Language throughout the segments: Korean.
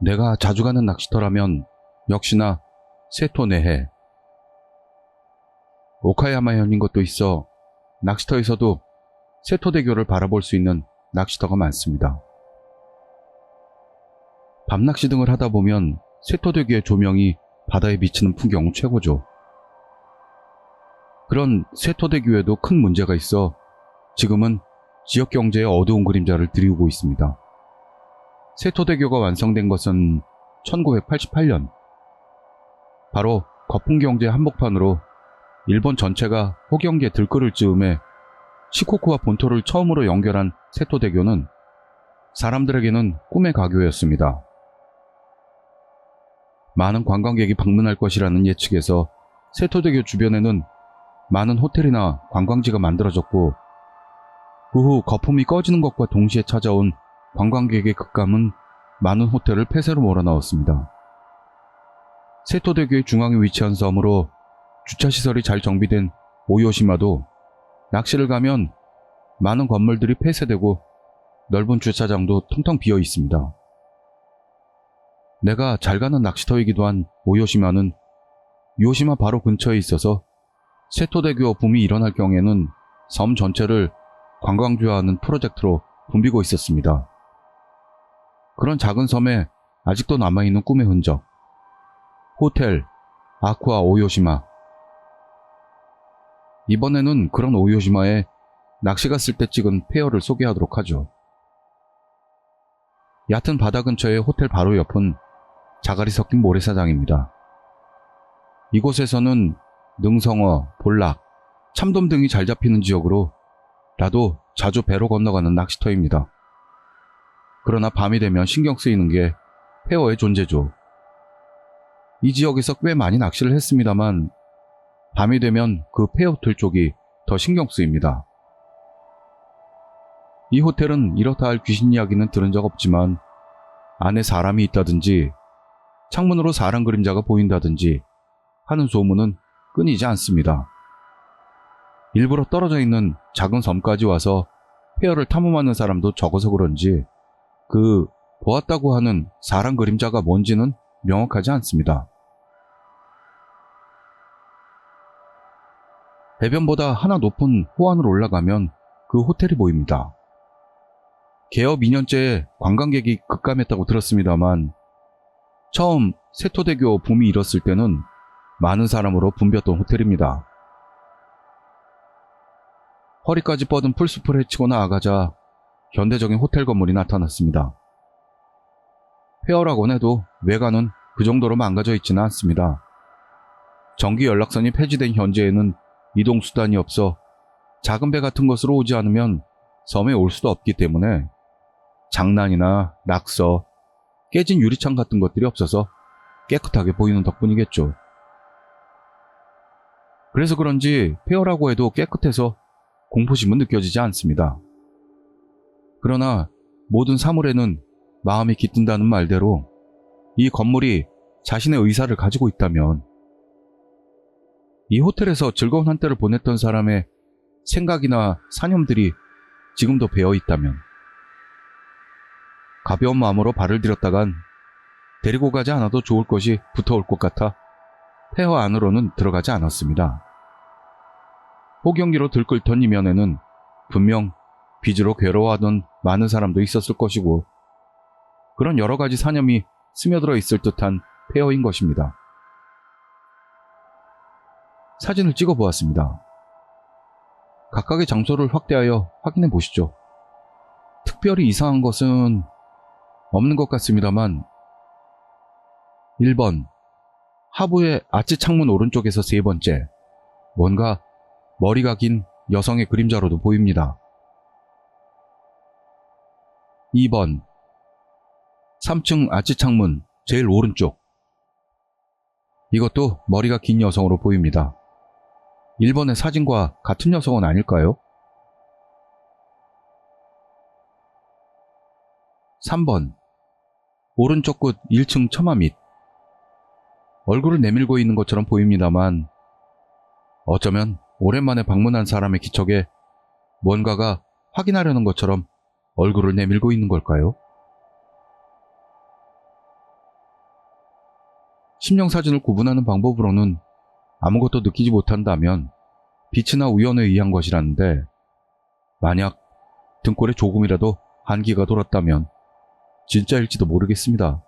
내가 자주 가는 낚시터라면 역시나 세토네해. 오카야마현인 것도 있어 낚시터에서도 세토대교를 바라볼 수 있는 낚시터가 많습니다. 밤낚시 등을 하다 보면 세토대교의 조명이 바다에 비치는 풍경은 최고죠. 그런 세토대교에도 큰 문제가 있어 지금은 지역 경제에 어두운 그림자를 드리우고 있습니다. 세토대교가 완성된 것은 1988년. 바로 거품경제 한복판으로 일본 전체가 호경계 들끓을 즈음에 시코쿠와 본토를 처음으로 연결한 세토대교는 사람들에게는 꿈의 가교였습니다. 많은 관광객이 방문할 것이라는 예측에서 세토대교 주변에는 많은 호텔이나 관광지가 만들어졌고, 그 후 거품이 꺼지는 것과 동시에 찾아온 관광객의 급감은 많은 호텔을 폐쇄로 몰아넣었습니다. 세토대교의 중앙에 위치한 섬으로 주차시설이 잘 정비된 오요시마도 낚시를 가면 많은 건물들이 폐쇄되고 넓은 주차장도 텅텅 비어 있습니다. 내가 잘 가는 낚시터이기도 한 오요시마는 요시마 바로 근처에 있어서 세토대교 붐이 일어날 경우에는 섬 전체를 관광주화하는 프로젝트로 붐비고 있었습니다. 그런 작은 섬에 아직도 남아있는 꿈의 흔적. 호텔 아쿠아 오요시마. 이번에는 그런 오요시마에 낚시 갔을 때 찍은 페어를 소개하도록 하죠. 얕은 바다 근처의 호텔 바로 옆은 자갈이 섞인 모래사장입니다. 이곳에서는 능성어, 볼락, 참돔 등이 잘 잡히는 지역으로 나도 자주 배로 건너가는 낚시터입니다. 그러나 밤이 되면 신경 쓰이는 게 페어의 존재죠. 이 지역에서 꽤 많이 낚시를 했습니다만 밤이 되면 그 페어 호텔 쪽이 더 신경 쓰입니다. 이 호텔은 이렇다 할 귀신 이야기는 들은 적 없지만 안에 사람이 있다든지 창문으로 사람 그림자가 보인다든지 하는 소문은 끊이지 않습니다. 일부러 떨어져 있는 작은 섬까지 와서 페어를 탐험하는 사람도 적어서 그런지 그 보았다고 하는 사람 그림자가 뭔지는 명확하지 않습니다. 해변보다 하나 높은 호안으로 올라가면 그 호텔이 보입니다. 개업 2년째에 관광객이 급감했다고 들었습니다만 처음 세토대교 붐이 일었을 때는 많은 사람으로 붐볐던 호텔입니다. 허리까지 뻗은 풀숲을 헤치고 나아가자 현대적인 호텔 건물이 나타났습니다. 페어라곤 해도 외관은 그 정도로 망가져 있지는 않습니다. 전기 연락선이 폐지된 현재에는 이동수단이 없어 작은 배 같은 것으로 오지 않으면 섬에 올 수도 없기 때문에 장난이나 낙서, 깨진 유리창 같은 것들이 없어서 깨끗하게 보이는 덕분이겠죠. 그래서 그런지 페어라고 해도 깨끗해서 공포심은 느껴지지 않습니다. 그러나 모든 사물에는 마음이 깃든다는 말대로 이 건물이 자신의 의사를 가지고 있다면 이 호텔에서 즐거운 한때를 보냈던 사람의 생각이나 사념들이 지금도 배어 있다면 가벼운 마음으로 발을 들였다간 데리고 가지 않아도 좋을 것이 붙어올 것 같아 페어 안으로는 들어가지 않았습니다. 호경기로 들끓던 이면에는 분명 빚으로 괴로워하던 많은 사람도 있었을 것이고 그런 여러 가지 사념이 스며들어 있을 듯한 페어인 것입니다. 사진을 찍어 보았습니다. 각각의 장소를 확대하여 확인해 보시죠. 특별히 이상한 것은 없는 것 같습니다만 1번 하부의 아치 창문 오른쪽에서 세 번째 뭔가 머리가 긴 여성의 그림자로도 보입니다. 2번 3층 아치 창문 제일 오른쪽 이것도 머리가 긴 여성으로 보입니다. 1번의 사진과 같은 여성은 아닐까요? 3번 오른쪽 끝 1층 처마 밑 얼굴을 내밀고 있는 것처럼 보입니다만 어쩌면 오랜만에 방문한 사람의 기척에 뭔가가 확인하려는 것처럼 얼굴을 내밀고 있는 걸까요? 심령사진을 구분하는 방법으로는 아무것도 느끼지 못한다면 빛이나 우연에 의한 것이라는데, 만약 등골에 조금이라도 한기가 돌았다면 진짜일지도 모르겠습니다.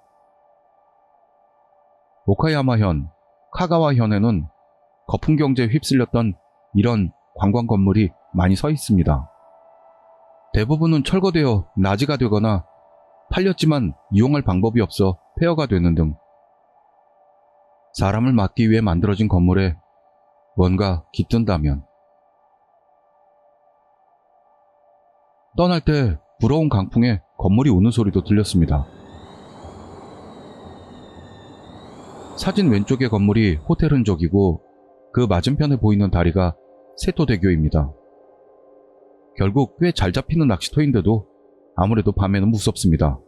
오카야마현, 카가와현에는 거품 경제에 휩쓸렸던 이런 관광 건물이 많이 서 있습니다. 대부분은 철거되어 나지가 되거나 팔렸지만 이용할 방법이 없어 폐허가 되는 등 사람을 맞기 위해 만들어진 건물에 뭔가 깃든다면. 떠날 때 불어온 강풍에 건물이 우는 소리도 들렸습니다. 사진 왼쪽의 건물이 호텔 흔적이고 그 맞은편에 보이는 다리가 세토대교입니다. 결국 꽤 잘 잡히는 낚시터인데도 아무래도 밤에는 무섭습니다.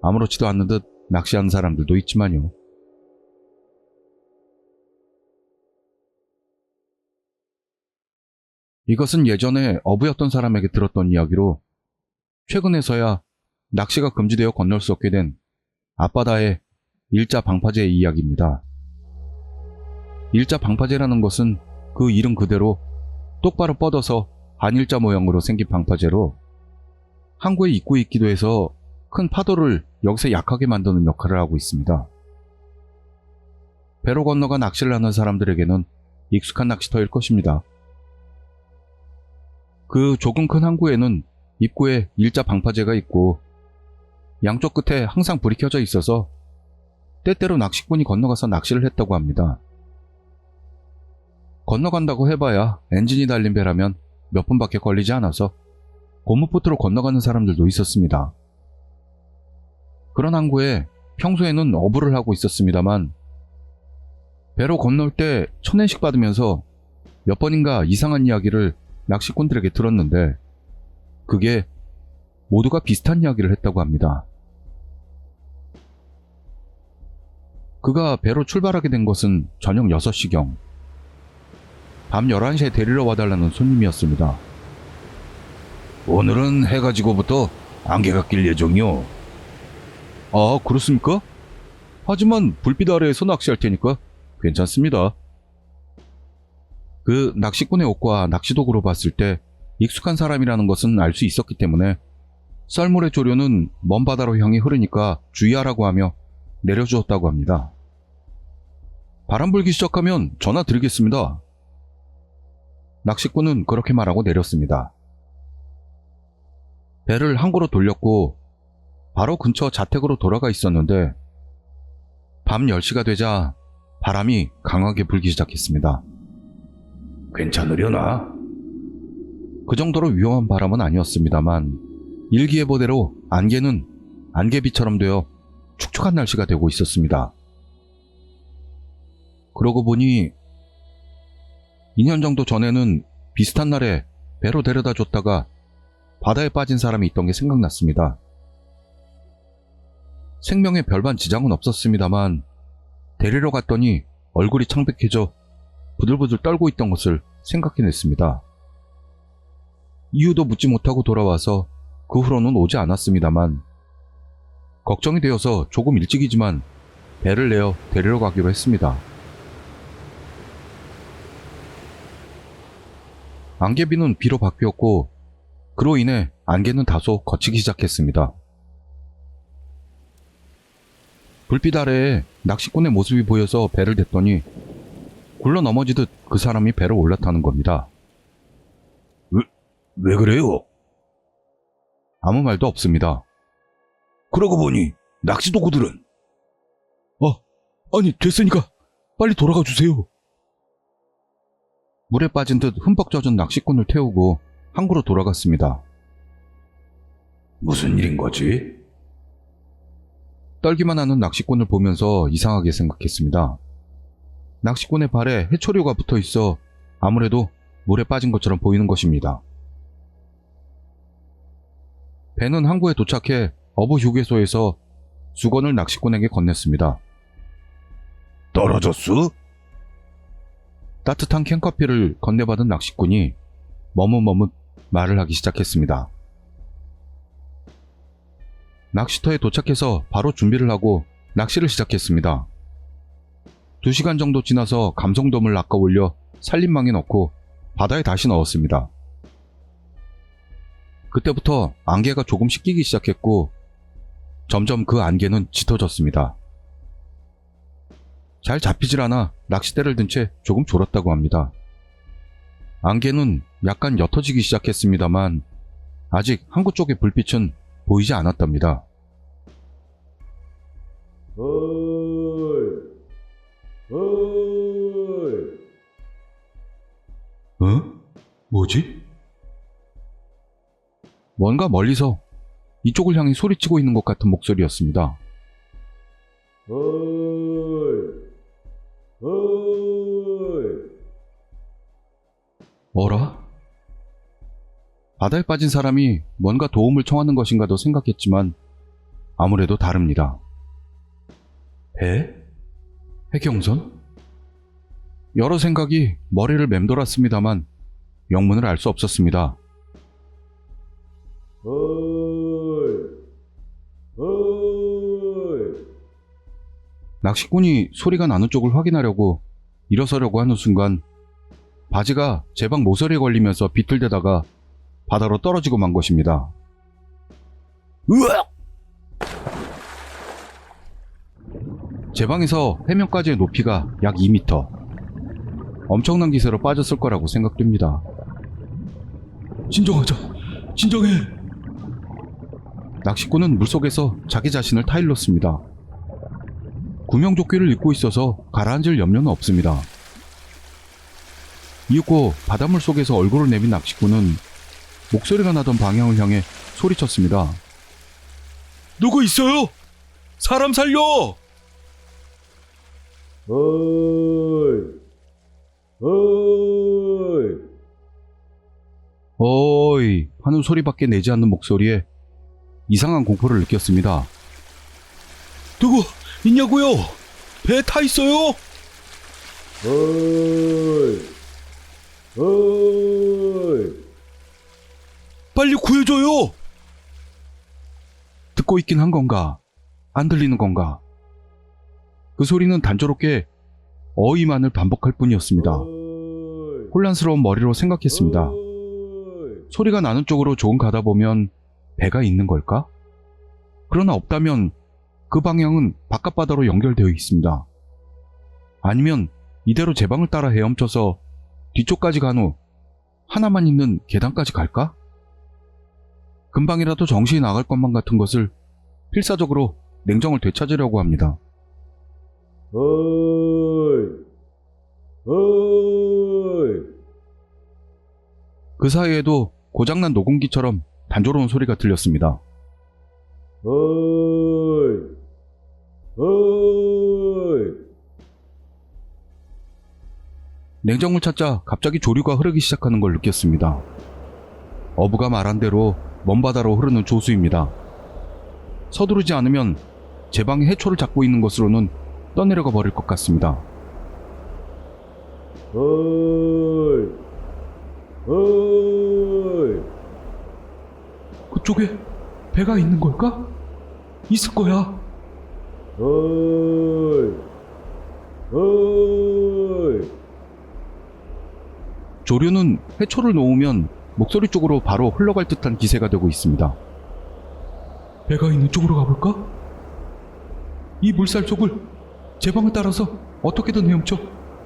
아무렇지도 않는 듯 낚시하는 사람들도 있지만요. 이것은 예전에 어부였던 사람에게 들었던 이야기로, 최근에서야 낚시가 금지되어 건널 수 없게 된 앞바다의 일자 방파제의 이야기입니다. 일자 방파제라는 것은 그 이름 그대로 똑바로 뻗어서 반일자 모양으로 생긴 방파제로, 항구에 입구에 있기도 해서 큰 파도를 여기서 약하게 만드는 역할을 하고 있습니다. 배로 건너가 낚시를 하는 사람들에게는 익숙한 낚시터일 것입니다. 그 조금 큰 항구에는 입구에 일자 방파제가 있고 양쪽 끝에 항상 불이 켜져 있어서 때때로 낚시꾼이 건너가서 낚시를 했다고 합니다. 건너간다고 해봐야 엔진이 달린 배라면 몇 분밖에 걸리지 않아서 고무보트로 건너가는 사람들도 있었습니다. 그런 항구에 평소에는 어부를 하고 있었습니다만, 배로 건널 때 1000엔씩 받으면서 몇 번인가 이상한 이야기를 낚시꾼들에게 들었는데, 그게 모두가 비슷한 이야기를 했다고 합니다. 그가 배로 출발하게 된 것은 저녁 6시경. 밤 11시에 데리러 와달라는 손님이었습니다. 오늘은 해가 지고부터 안개가 낄 예정이요. 아, 그렇습니까? 하지만 불빛 아래에서 낚시할 테니까 괜찮습니다. 그 낚시꾼의 옷과 낚시도구로 봤을 때 익숙한 사람이라는 것은 알 수 있었기 때문에 썰물의 조류는 먼 바다로 향해 흐르니까 주의하라고 하며 내려주었다고 합니다. 바람 불기 시작하면 전화 드리겠습니다. 낚시꾼은 그렇게 말하고 내렸습니다. 배를 항구로 돌렸고 바로 근처 자택으로 돌아가 있었는데, 밤 10시가 되자 바람이 강하게 불기 시작했습니다. 괜찮으려나? 그 정도로 위험한 바람은 아니었습니다만 일기예보대로 안개는 안개비처럼 되어 축축한 날씨가 되고 있었습니다. 그러고 보니 2년 정도 전에는 비슷한 날에 배로 데려다 줬다가 바다에 빠진 사람이 있던 게 생각났습니다. 생명에 별반 지장은 없었습니다만 데리러 갔더니 얼굴이 창백해져 부들부들 떨고 있던 것을 생각해냈습니다. 이유도 묻지 못하고 돌아와서 그 후로는 오지 않았습니다만 걱정이 되어서 조금 일찍이지만 배를 내어 데리러 가기로 했습니다. 안개비는 비로 바뀌었고 그로 인해 안개는 다소 걷히기 시작했습니다. 불빛 아래에 낚시꾼의 모습이 보여서 배를 댔더니 굴러 넘어지듯 그 사람이 배로 올라타는 겁니다. 왜 그래요? 아무 말도 없습니다. 그러고 보니 낚시 도구들은? 아니 됐으니까 빨리 돌아가 주세요. 물에 빠진 듯 흠뻑 젖은 낚시꾼을 태우고 항구로 돌아갔습니다. 무슨 일인 거지? 떨기만 하는 낚시꾼을 보면서 이상하게 생각했습니다. 낚시꾼의 발에 해초류가 붙어 있어 아무래도 물에 빠진 것처럼 보이는 것입니다. 배는 항구에 도착해 어부 휴게소에서 수건을 낚시꾼에게 건넸습니다. 떨어졌어? 따뜻한 캔커피를 건네받은 낚시꾼이 머뭇머뭇 말을 하기 시작했습니다. 낚시터에 도착해서 바로 준비를 하고 낚시를 시작했습니다. 2시간 정도 지나서 감성돔을 낚아 올려 살림망에 넣고 바다에 다시 넣었습니다. 그때부터 안개가 조금씩 끼기 시작했고 점점 그 안개는 짙어졌습니다. 잘 잡히질 않아 낚싯대를 든 채 조금 졸았다고 합니다. 안개는 약간 옅어지기 시작했습니다만 아직 항구 쪽의 불빛은 보이지 않았답니다. 뭐지? 뭔가 멀리서 이쪽을 향해 소리치고 있는 것 같은 목소리였습니다. 어라? 바다에 빠진 사람이 뭔가 도움을 청하는 것인가도 생각했지만 아무래도 다릅니다. 배? 해경선? 여러 생각이 머리를 맴돌았습니다만 영문을 알 수 없었습니다. 낚시꾼이 소리가 나는 쪽을 확인하려고 일어서려고 하는 순간 바지가 제 방 모서리에 걸리면서 비틀대다가 바다로 떨어지고 만 것입니다. 으악! 제 방에서 해면까지의 높이가 약 2m. 엄청난 기세로 빠졌을 거라고 생각됩니다. 진정하자. 진정해. 낚시꾼은 물속에서 자기 자신을 타일렀습니다. 구명조끼를 입고 있어서 가라앉을 염려는 없습니다. 이윽고 바닷물 속에서 얼굴을 내민 낚시꾼은 목소리가 나던 방향을 향해 소리쳤습니다. 누구 있어요? 사람 살려! 어이 하는 소리밖에 내지 않는 목소리에 이상한 공포를 느꼈습니다. 누구 있냐고요? 배에 타 있어요? 빨리 구해줘요! 듣고 있긴 한 건가? 안 들리는 건가? 그 소리는 단조롭게 어이만을 반복할 뿐이었습니다. 혼란스러운 머리로 생각했습니다. 소리가 나는 쪽으로 조금 가다 보면 배가 있는 걸까? 그러나 없다면 그 방향은 바깥바다로 연결되어 있습니다. 아니면 이대로 제 방을 따라 헤엄쳐서 뒤쪽까지 간 후 하나만 있는 계단까지 갈까? 금방이라도 정신이 나갈 것만 같은 것을 필사적으로 냉정을 되찾으려고 합니다. 그 사이에도 고장난 녹음기처럼 단조로운 소리가 들렸습니다. 냉정을 찾자 갑자기 조류가 흐르기 시작하는 걸 느꼈습니다. 어부가 말한 대로 먼 바다로 흐르는 조수입니다. 서두르지 않으면 제 방에 해초를 잡고 있는 것으로는 떠내려가 버릴 것 같습니다. 그쪽에 배가 있는 걸까? 있을 거야. 조류는 해초를 놓으면 목소리 쪽으로 바로 흘러갈 듯한 기세가 되고 있습니다. 배가 있는 쪽으로 가볼까? 이 물살 속을 제 방을 따라서 어떻게든 헤엄쳐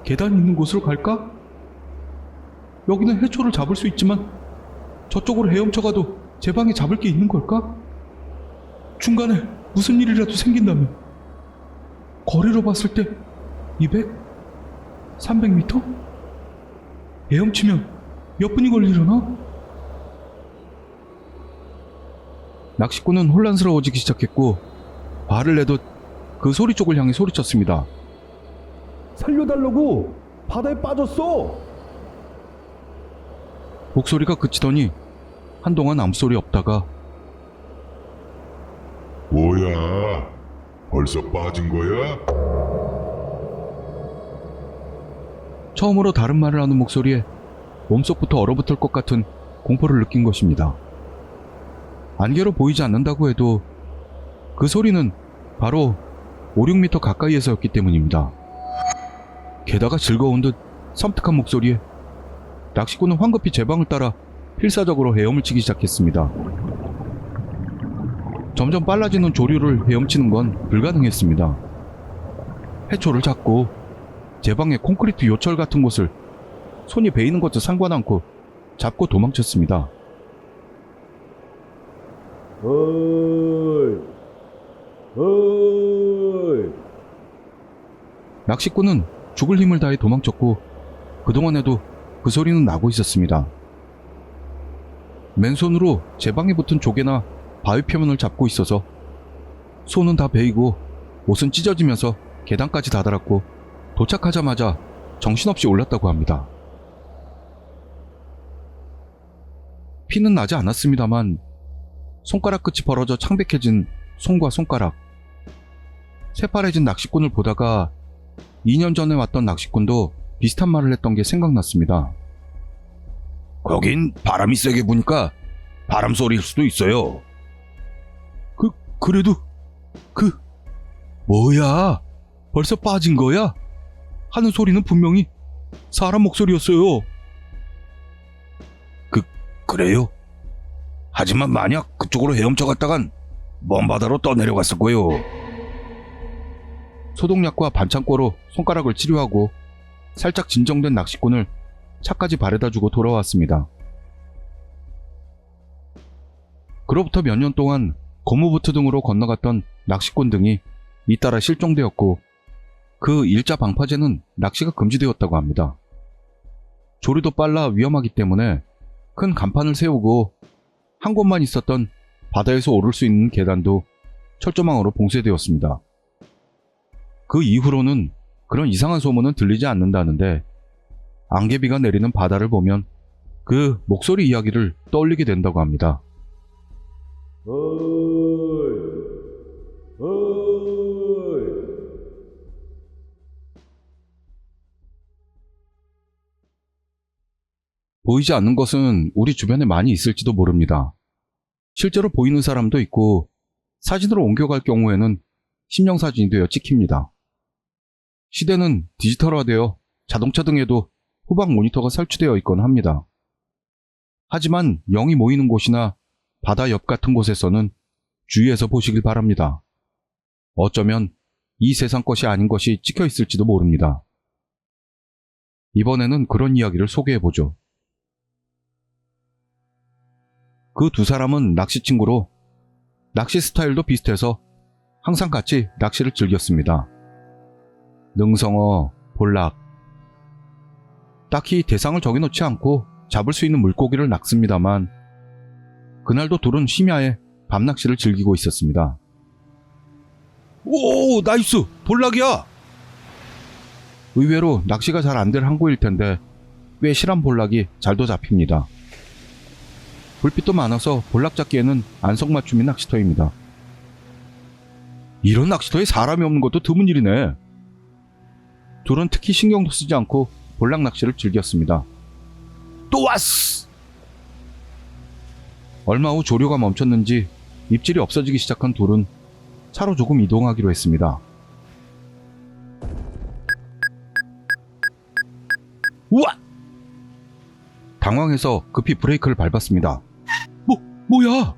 계단이 있는 곳으로 갈까? 여기는 해초를 잡을 수 있지만 저쪽으로 헤엄쳐가도 제 방에 잡을 게 있는 걸까? 중간에 무슨 일이라도 생긴다면 거리로 봤을 때 200? 300m? 헤엄치면 몇 분이 걸리려나? 낚시꾼은 혼란스러워지기 시작했고 발을 내듯 그 소리 쪽을 향해 소리쳤습니다. 살려달라고! 바다에 빠졌어! 목소리가 그치더니 한동안 아무 소리 없다가 뭐야? 벌써 빠진 거야? 처음으로 다른 말을 하는 목소리에 몸속부터 얼어붙을 것 같은 공포를 느낀 것입니다. 안개로 보이지 않는다고 해도 그 소리는 바로 5, 6m 가까이에서였기 때문입니다. 게다가 즐거운 듯 섬뜩한 목소리에 낚시꾼은 황급히 제 방을 따라 필사적으로 헤엄을 치기 시작했습니다. 점점 빨라지는 조류를 헤엄치는 건 불가능했습니다. 해초를 잡고 제 방의 콘크리트 요철 같은 곳을 손이 베이는 것도 상관 않고 잡고 도망쳤습니다. 어이, 어이. 낚시꾼은 죽을 힘을 다해 도망쳤고 그동안에도 그 소리는 나고 있었습니다. 맨손으로 제 방에 붙은 조개나 바위 표면을 잡고 있어서 손은 다 베이고 옷은 찢어지면서 계단까지 다다랐고 도착하자마자 정신없이 올랐다고 합니다. 피는 나지 않았습니다만 손가락 끝이 벌어져 창백해진 손과 손가락, 새파래진 낚시꾼을 보다가 2년 전에 왔던 낚시꾼도 비슷한 말을 했던 게 생각났습니다. 거긴 바람이 세게 부니까 바람 소리일 수도 있어요. 그래도 뭐야? 벌써 빠진 거야? 하는 소리는 분명히 사람 목소리였어요. 그래요? 하지만 만약 그쪽으로 헤엄쳐 갔다간 먼 바다로 떠내려갔을 거요. 소독약과 반창고로 손가락을 치료하고 살짝 진정된 낚시꾼을 차까지 바래다주고 돌아왔습니다. 그로부터 몇 년 동안 고무보트 등으로 건너갔던 낚시꾼 등이 잇따라 실종되었고 그 일자 방파제는 낚시가 금지되었다고 합니다. 조류도 빨라 위험하기 때문에 큰 간판을 세우고 한 곳만 있었던 바다에서 오를 수 있는 계단도 철조망으로 봉쇄되었습니다. 그 이후로는 그런 이상한 소문은 들리지 않는다는데 안개비가 내리는 바다를 보면 그 목소리 이야기를 떠올리게 된다고 합니다. 어이, 어이. 보이지 않는 것은 우리 주변에 많이 있을지도 모릅니다. 실제로 보이는 사람도 있고 사진으로 옮겨갈 경우에는 심령사진이 되어 찍힙니다. 시대는 디지털화되어 자동차 등에도 후방 모니터가 설치되어 있곤 합니다. 하지만 영이 모이는 곳이나 바다 옆 같은 곳에서는 주의해서 보시길 바랍니다. 어쩌면 이 세상 것이 아닌 것이 찍혀 있을지도 모릅니다. 이번에는 그런 이야기를 소개해보죠. 그 두 사람은 낚시 친구로 낚시 스타일도 비슷해서 항상 같이 낚시를 즐겼습니다. 능성어, 볼락. 딱히 대상을 정해놓지 않고 잡을 수 있는 물고기를 낚습니다만 그날도 둘은 심야에 밤낚시를 즐기고 있었습니다. 오, 나이스! 볼락이야! 의외로 낚시가 잘 안 될 항구일 텐데 꽤 실한 볼락이 잘도 잡힙니다. 불빛도 많아서 볼락 잡기에는 안성맞춤인 낚시터입니다. 이런 낚시터에 사람이 없는 것도 드문 일이네. 둘은 특히 신경도 쓰지 않고 볼락 낚시를 즐겼습니다. 또 왔어! 얼마 후 조류가 멈췄는지 입질이 없어지기 시작한 둘은 차로 조금 이동하기로 했습니다. 우와! 당황해서 급히 브레이크를 밟았습니다. 뭐야?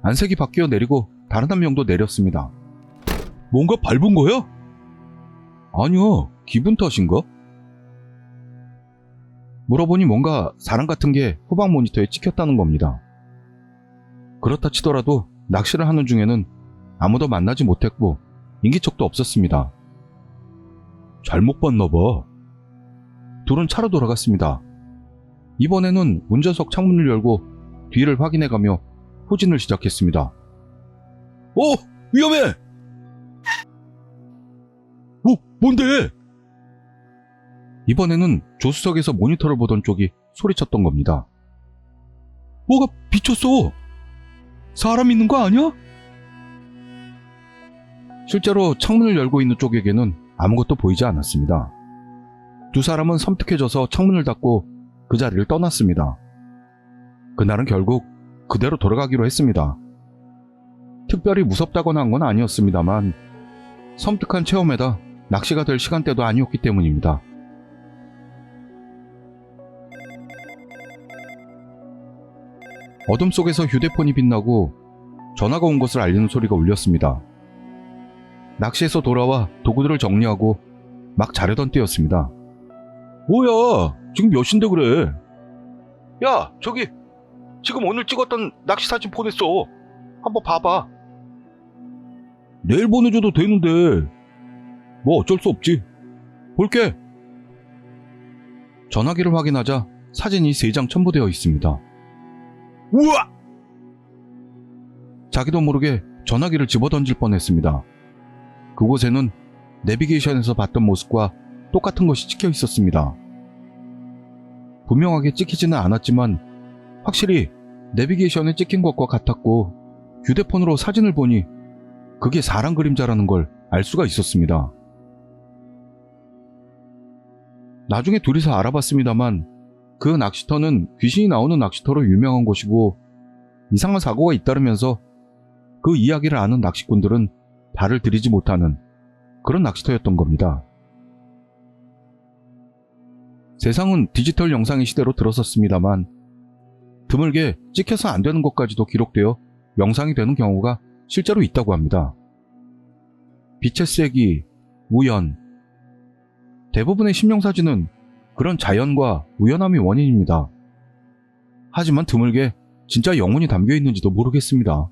안색이 바뀌어 내리고 다른 한 명도 내렸습니다. 뭔가 밟은 거야? 아니요, 기분 탓인가? 물어보니 뭔가 사람 같은 게 후방 모니터에 찍혔다는 겁니다. 그렇다 치더라도 낚시를 하는 중에는 아무도 만나지 못했고 인기척도 없었습니다. 잘못 봤나 봐. 둘은 차로 돌아갔습니다. 이번에는 운전석 창문을 열고 뒤를 확인해가며 후진을 시작했습니다. 위험해! 뭔데? 이번에는 조수석에서 모니터를 보던 쪽이 소리쳤던 겁니다. 뭐가 비쳤어? 사람 있는 거 아니야? 실제로 창문을 열고 있는 쪽에게는 아무것도 보이지 않았습니다. 두 사람은 섬뜩해져서 창문을 닫고 그 자리를 떠났습니다. 그날은 결국 그대로 돌아가기로 했습니다. 특별히 무섭다거나 한 건 아니었습니다만 섬뜩한 체험에다 낚시가 될 시간대도 아니었기 때문입니다. 어둠 속에서 휴대폰이 빛나고 전화가 온 것을 알리는 소리가 울렸습니다. 낚시에서 돌아와 도구들을 정리하고 막 자려던 때였습니다. 뭐야, 지금 몇 시인데 그래? 야, 저기 지금 오늘 찍었던 낚시 사진 보냈어. 한번 봐봐. 내일 보내줘도 되는데 뭐 어쩔 수 없지. 볼게. 전화기를 확인하자 사진이 3장 첨부되어 있습니다. 우와! 자기도 모르게 전화기를 집어던질 뻔했습니다. 그곳에는 내비게이션에서 봤던 모습과 똑같은 것이 찍혀 있었습니다. 분명하게 찍히지는 않았지만 확실히 내비게이션에 찍힌 것과 같았고 휴대폰으로 사진을 보니 그게 사람 그림자라는 걸 알 수가 있었습니다. 나중에 둘이서 알아봤습니다만 그 낚시터는 귀신이 나오는 낚시터로 유명한 곳이고 이상한 사고가 잇따르면서 그 이야기를 아는 낚시꾼들은 발을 들이지 못하는 그런 낚시터였던 겁니다. 세상은 디지털 영상의 시대로 들어섰습니다만 드물게 찍혀서 안 되는 것까지도 기록되어 영상이 되는 경우가 실제로 있다고 합니다. 빛의 세기, 우연. 대부분의 심령사진은 그런 자연과 우연함이 원인입니다. 하지만 드물게 진짜 영혼이 담겨 있는지도 모르겠습니다.